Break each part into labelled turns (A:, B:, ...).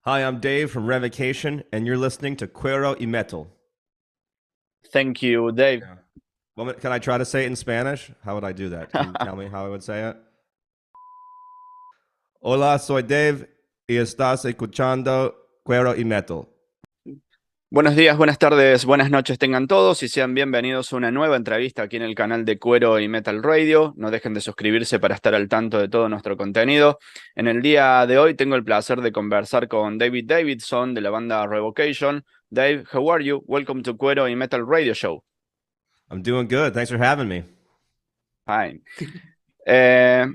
A: Hi, I'm Dave from Revocation, and you're listening to CUERO y Metal.
B: Thank you, Dave.
A: Yeah. Well, can I try to say it in Spanish? How would I do that? Can you tell me how I would say it? Hola, soy Dave y estás escuchando CUERO y Metal.
B: Buenos días, buenas tardes, buenas noches tengan todos y sean bienvenidos a una nueva entrevista aquí en el canal de Cuero y Metal Radio. No dejen de suscribirse para estar al tanto de todo nuestro contenido. En el día de hoy tengo el placer de conversar con David Davidson de la banda Revocation. Dave, how are you? Welcome to Cuero y Metal Radio Show.
A: I'm doing good. Thanks for having me.
B: Fine.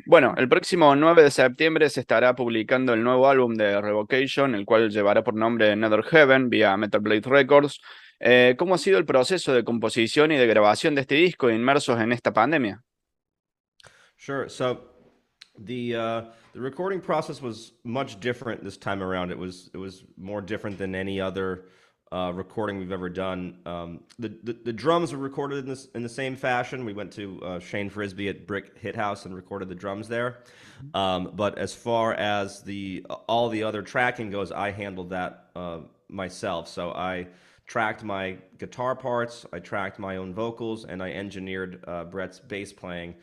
B: Bueno, el próximo 9 de septiembre se estará publicando el nuevo álbum de Revocation, el cual llevará por nombre Netherheaven vía Metal Blade Records. ¿Cómo ha sido el proceso de composición y de grabación de este disco inmersos en esta pandemia?
A: Sure. So the recording process was much different this time around. It was more different than any other recording we've ever done. The drums were recorded in the same fashion. We went to Shane Frisbee at Brick Hit House and recorded the drums there. But as far as all the other tracking goes, I handled that myself. So I tracked my guitar parts, I tracked my own vocals, and I engineered Brett's bass playing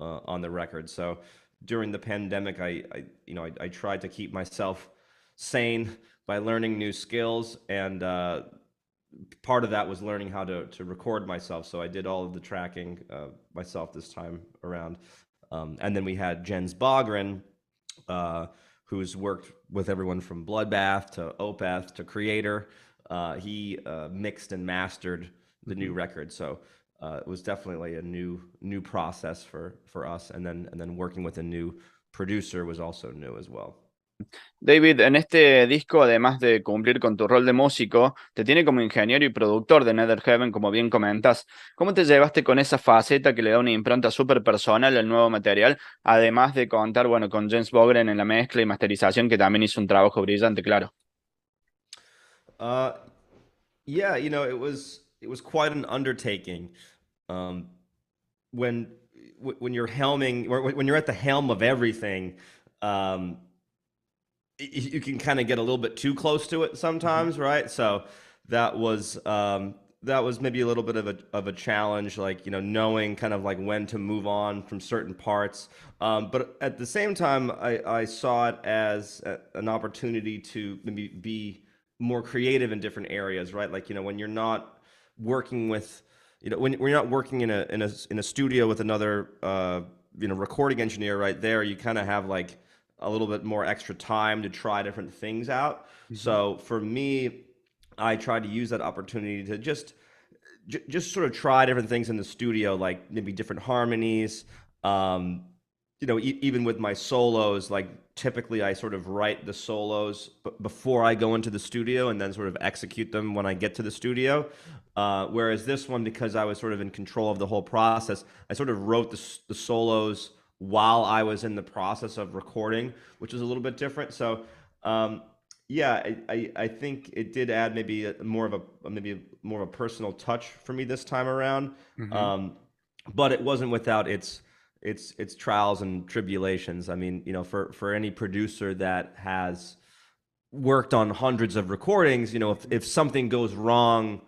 A: on the record. So during the pandemic, I tried to keep myself sane by learning new skills, and part of that was learning how to record myself. So I did all of the tracking myself this time around. And then we had Jens Bogren, who's worked with everyone from Bloodbath to Opeth to Creator. He mixed and mastered the new record. So it was definitely a new process for us. And then working with a new producer was also new as well.
B: David, en este disco, además de cumplir con tu rol de músico, te tiene como ingeniero y productor de Netherheaven, como bien comentas. ¿Cómo te llevaste con esa faceta que le da una impronta súper personal al nuevo material? Además de contar, bueno, con Jens Bogren en la mezcla y masterización, que también hizo un trabajo brillante, claro.
A: Uh, yeah, it was quite an undertaking. Um, when when you're helming, or when you're at the helm of everything, um, you can kind of get a little bit too close to it sometimes, right? So that was that was maybe a little bit of a challenge, like knowing kind of like when to move on from certain parts. But at the same time, I saw it as an opportunity to maybe be more creative in different areas, right? Like when you're not working with when you're not working in a studio with another recording engineer right there, you kind of have like a little bit more extra time to try different things out. So for me, I tried to use that opportunity to just sort of try different things in the studio, like maybe different harmonies. Even with my solos, like typically I sort of write the solos before I go into the studio and then sort of execute them when I get to the studio. Whereas this one, because I was sort of in control of the whole process, I sort of wrote the solos while I was in the process of recording, which is a little bit different. So, yeah, I think it did add maybe more of a personal touch for me this time around.
B: Ujú.
A: But it wasn't without its trials and tribulations. I mean, for any producer that has worked on hundreds of recordings, if something goes wrong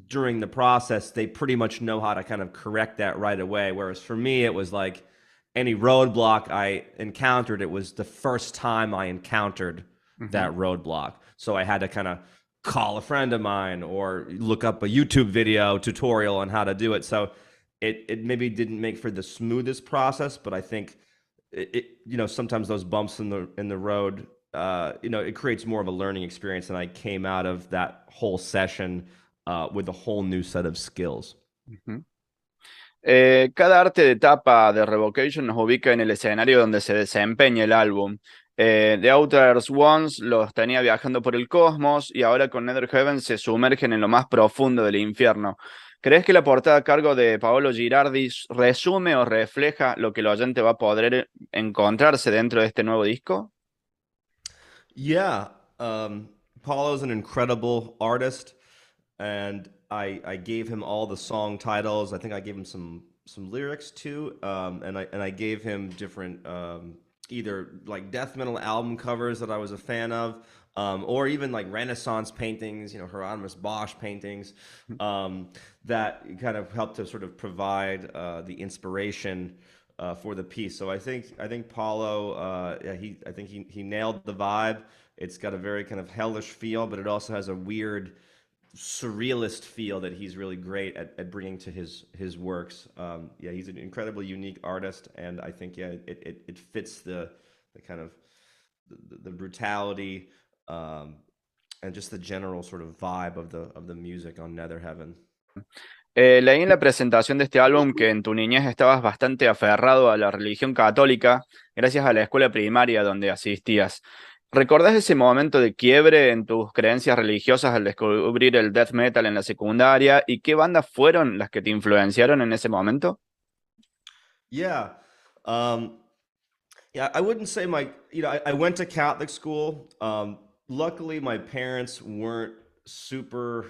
A: during the process, they pretty much know how to kind of correct that right away. Whereas for me, it was like any roadblock I encountered, it was the first time I encountered
B: Ujú.
A: that roadblock. So I had to kind of call a friend of mine or look up a YouTube video tutorial on how to do it. So it maybe didn't make for the smoothest process, but I think sometimes those bumps in the road, it creates more of a learning experience, and I came out of that whole session with a whole new set of skills.
B: Ujú. Cada arte de tapa de Revocation nos ubica en el escenario donde se desempeña el álbum. The Outer Ones los tenía viajando por el cosmos y ahora con Netherheaven se sumergen en lo más profundo del infierno. ¿Crees que la portada a cargo de Paolo Girardi resume o refleja lo que el oyente va a poder encontrarse dentro de este nuevo disco?
A: Yeah, Paulo's an incredible artist, and I gave him all the song titles. I think I gave him some lyrics too, and I gave him different either like death metal album covers that I was a fan of, or even like Renaissance paintings, Hieronymus Bosch paintings, um, that kind of helped to sort of provide the inspiration for the piece. So I think Paulo, yeah, I think he nailed the vibe. It's got a very kind of hellish feel, but it also has a weird surrealist feel that he's really great at bringing to his works. Yeah, he's an incredibly unique artist, and I think it fits the kind of the brutality, um, and just the general sort of vibe of the music on Netherheaven.
B: Leí en la presentación de este álbum que en tu niñez estabas bastante aferrado a la religión católica gracias a la escuela primaria donde asistías. ¿Recordás ese momento de quiebre en tus creencias religiosas al descubrir el death metal en la secundaria? ¿Y qué bandas fueron las que te influenciaron en ese momento?
A: Yeah. Um, yeah, I wouldn't say I went to Catholic school. Luckily, my parents weren't super,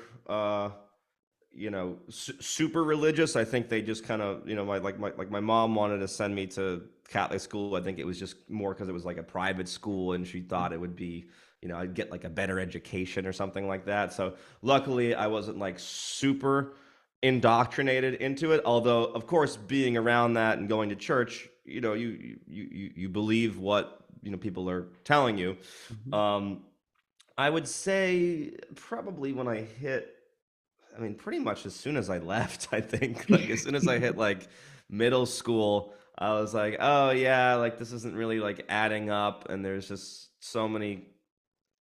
A: super religious. I think they just kind of, my mom wanted to send me to Catholic school. I think it was just more because it was like a private school, and she thought it would be, I'd get like a better education or something like that. So luckily, I wasn't like super indoctrinated into it. Although, of course, being around that and going to church, you believe what people are telling you.
B: Ujú.
A: Um, I would say probably when pretty much as soon as I left, I think, like as soon as I hit like middle school, I was like, oh yeah, like this isn't really like adding up, and there's just so many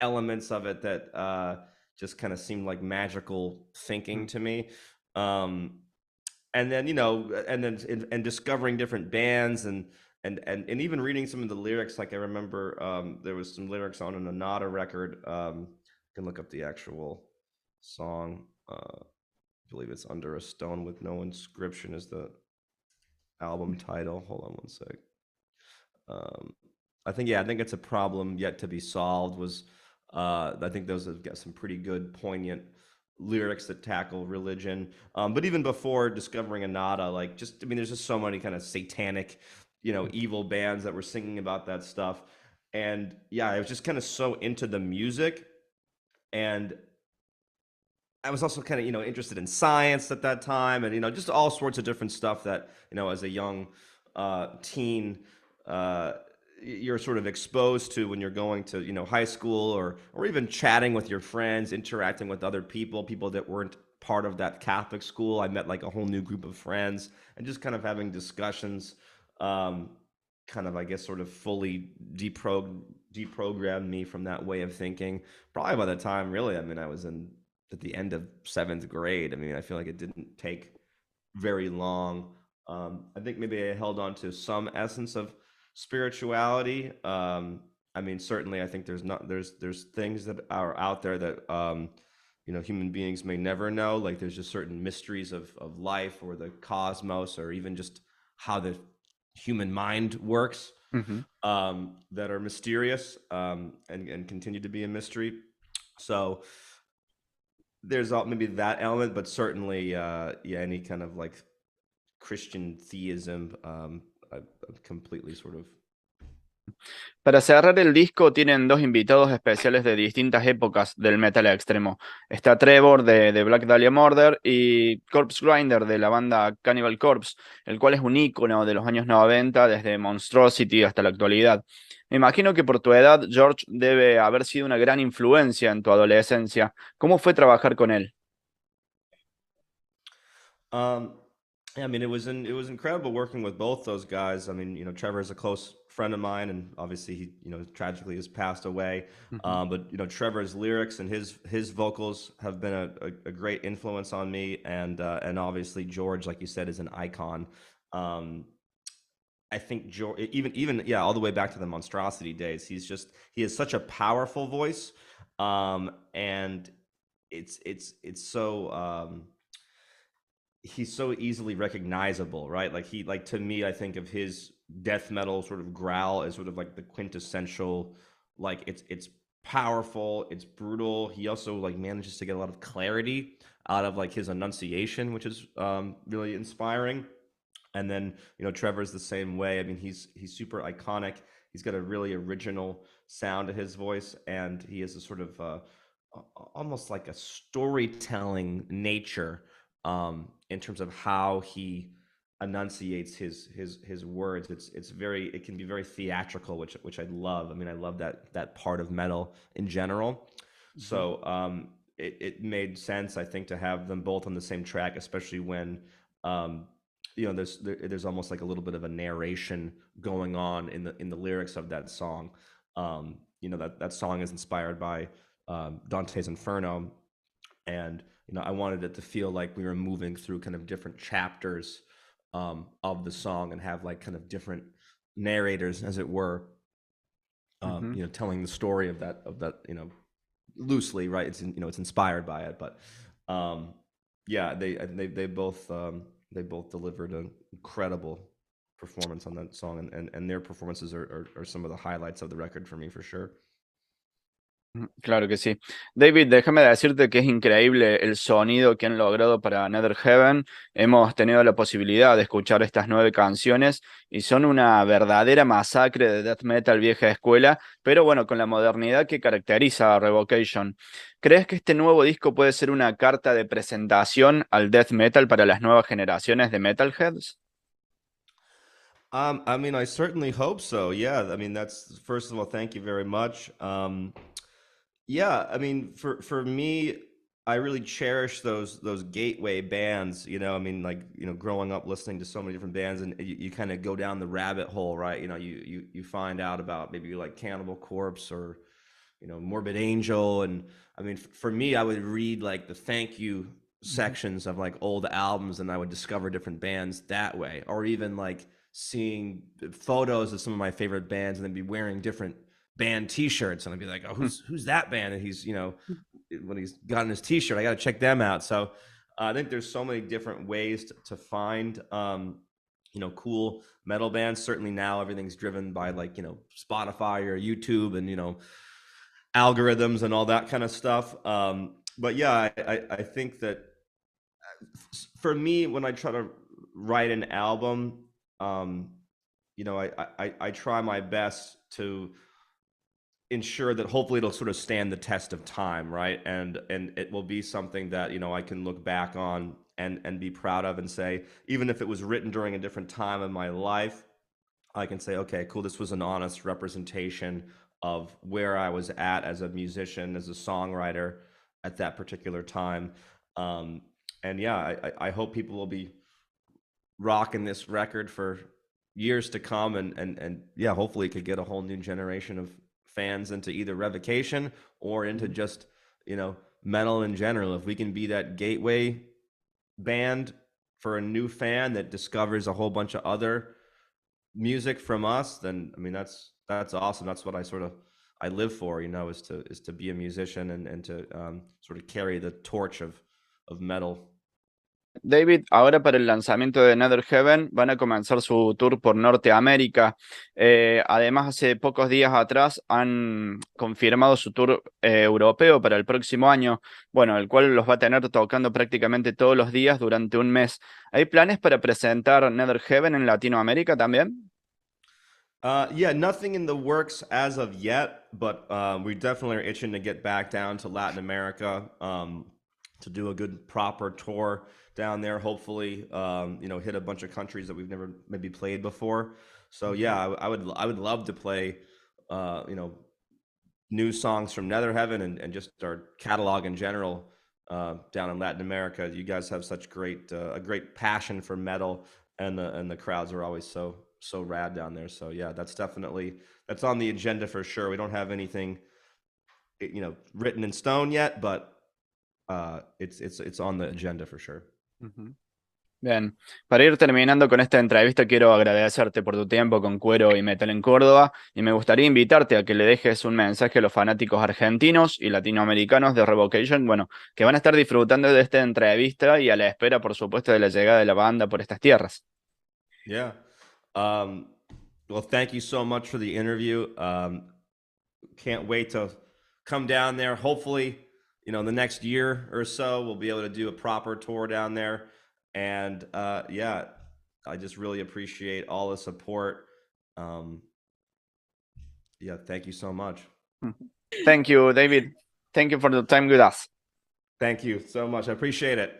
A: elements of it that just kind of seemed like magical thinking to me. Um, and then and discovering different bands and even reading some of the lyrics. Like I remember there was some lyrics on an Anata record. You can look up the actual song. I believe it's Under a Stone with No Inscription is the album title. Hold on one sec. Um, I think it's a problem yet to be solved. Was I think those have got some pretty good, poignant lyrics that tackle religion. But even before discovering Anata, like there's just so many kind of satanic, evil bands that were singing about that stuff. And yeah, I was just kind of so into the music, and I was also kind of, interested in science at that time, and just all sorts of different stuff that as a young teen, uh, you're sort of exposed to when you're going to high school, or even chatting with your friends, interacting with other people that weren't part of that Catholic school. I met like a whole new group of friends, and just kind of having discussions, um, kind of, I guess, sort of fully deprogrammed me from that way of thinking. Probably by the time, really, I was in at the end of seventh grade. I feel like it didn't take very long. I think maybe I held on to some essence of spirituality. Certainly, I think there's things that are out there that human beings may never know. Like there's just certain mysteries of life or the cosmos, or even just how the human mind works,
B: Ujú.
A: that are mysterious, and continue to be a mystery. So there's maybe that element, but certainly, yeah, any kind of like Christian theism, I'm completely sort of.
B: Para cerrar el disco tienen dos invitados especiales de distintas épocas del metal extremo. Está Trevor de Black Dahlia Murder y Corpse Grinder de la banda Cannibal Corpse, el cual es un ícono de los años 90 desde Monstrosity hasta la actualidad. Me imagino que por tu edad George debe haber sido una gran influencia en tu adolescencia. ¿Cómo fue trabajar con él?
A: Um, yeah, it was incredible working with both those guys. Trevor is a close friend of mine, and obviously he, tragically has passed away.
B: Ujú.
A: But Trevor's lyrics and his vocals have been a great influence on me, and obviously George, like you said, is an icon. Um, I think George, even yeah, all the way back to the Monstrosity days, he has such a powerful voice, and it's so. He's so easily recognizable, right? Like to me, I think of his death metal sort of growl as sort of like the quintessential, like it's powerful, it's brutal. He also like manages to get a lot of clarity out of like his enunciation, which is really inspiring. And then Trevor's the same way. He's super iconic he's got a really original sound to his voice, and he has a sort of almost like a storytelling nature in terms of how he enunciates his words. It can be very theatrical, which I love. I mean, I love that part of metal in general.
B: Ujú,
A: So it made sense, I think, to have them both on the same track, especially when um, there's almost like a little bit of a narration going on in the lyrics of that song. That song is inspired by Dante's Inferno, and I wanted it to feel like we were moving through kind of different chapters of the song and have like kind of different narrators, as it were,
B: ujú.
A: telling the story of that loosely, right? It's inspired by it, but yeah, they both delivered an incredible performance on that song, and their performances are some of the highlights of the record for me, for sure.
B: Claro que sí. David, déjame decirte que es increíble el sonido que han logrado para Netherheaven. Hemos tenido la posibilidad de escuchar estas 9 canciones y son una verdadera masacre de death metal vieja escuela, pero bueno, con la modernidad que caracteriza a Revocation. ¿Crees que este nuevo disco puede ser una carta de presentación al death metal para las nuevas generaciones de metalheads?
A: I mean, I certainly hope so. Yeah, I mean, that's first of all, thank you very much. Yeah, I mean, for me, I really cherish those gateway bands. I mean, like growing up listening to so many different bands, and you kind of go down the rabbit hole, right? You find out about maybe like Cannibal Corpse or Morbid Angel, and I mean, for me, I would read like the thank you
B: Ujú,
A: sections of like old albums, and I would discover different bands that way, or even like seeing photos of some of my favorite bands, and then be wearing different band T-shirts, and I'd be like, oh, who's that band? And he's when he's gotten his T-shirt, I got to check them out. So I think there's so many different ways to find cool metal bands. Certainly now everything's driven by like Spotify or YouTube, and algorithms and all that kind of stuff. But yeah, I think that for me, when I try to write an album, um, I try my best to ensure that hopefully it'll sort of stand the test of time, right? And it will be something that I can look back on and be proud of, and say, even if it was written during a different time in my life, I can say, okay, cool, this was an honest representation of where I was at as a musician, as a songwriter at that particular time. Um, and yeah, I hope people will be rocking this record for years to come, and yeah, hopefully it could get a whole new generation of fans into either Revocation or into
B: ujú.
A: just metal in general. If we can be that gateway band for a new fan that discovers a whole bunch of other music from us, then I mean that's awesome. That's what I live for, is to be a musician, and to sort of carry the torch of metal.
B: David, ahora para el lanzamiento de Netherheaven van a comenzar su tour por Norteamérica. Además, hace pocos días atrás han confirmado su tour europeo para el próximo año, bueno, el cual los va a tener tocando prácticamente todos los días durante un mes. ¿Hay planes para presentar Netherheaven en Latinoamérica también?
A: Yeah, nothing in the works as of yet, but we definitely are itching to get back down to Latin America, to do a good proper tour down there. Hopefully, hit a bunch of countries that we've never maybe played before. So yeah, I would love to play, uh, you know, new songs from Netherheaven, and just our catalog in general down in Latin America. You guys have such a great passion for metal, and the crowds are always so rad down there. So yeah, that's on the agenda for sure. We don't have anything written in stone yet, but it's on the agenda for sure.
B: Ujú. Bien, para ir terminando con esta entrevista, quiero agradecerte por tu tiempo con Cuero y Metal en Córdoba y me gustaría invitarte a que le dejes un mensaje a los fanáticos argentinos y latinoamericanos de Revocation, bueno, que van a estar disfrutando de esta entrevista y a la espera, por supuesto, de la llegada de la banda por estas tierras.
A: Yeah. Um, well, thank you so much for the interview. Can't wait to come down there. Hopefully, in the next year or so, we'll be able to do a proper tour down there. And yeah, I just really appreciate all the support. Um, Yeah, thank you so much.
B: Thank you, David. Thank you for the time with us.
A: Thank you so much. I appreciate it.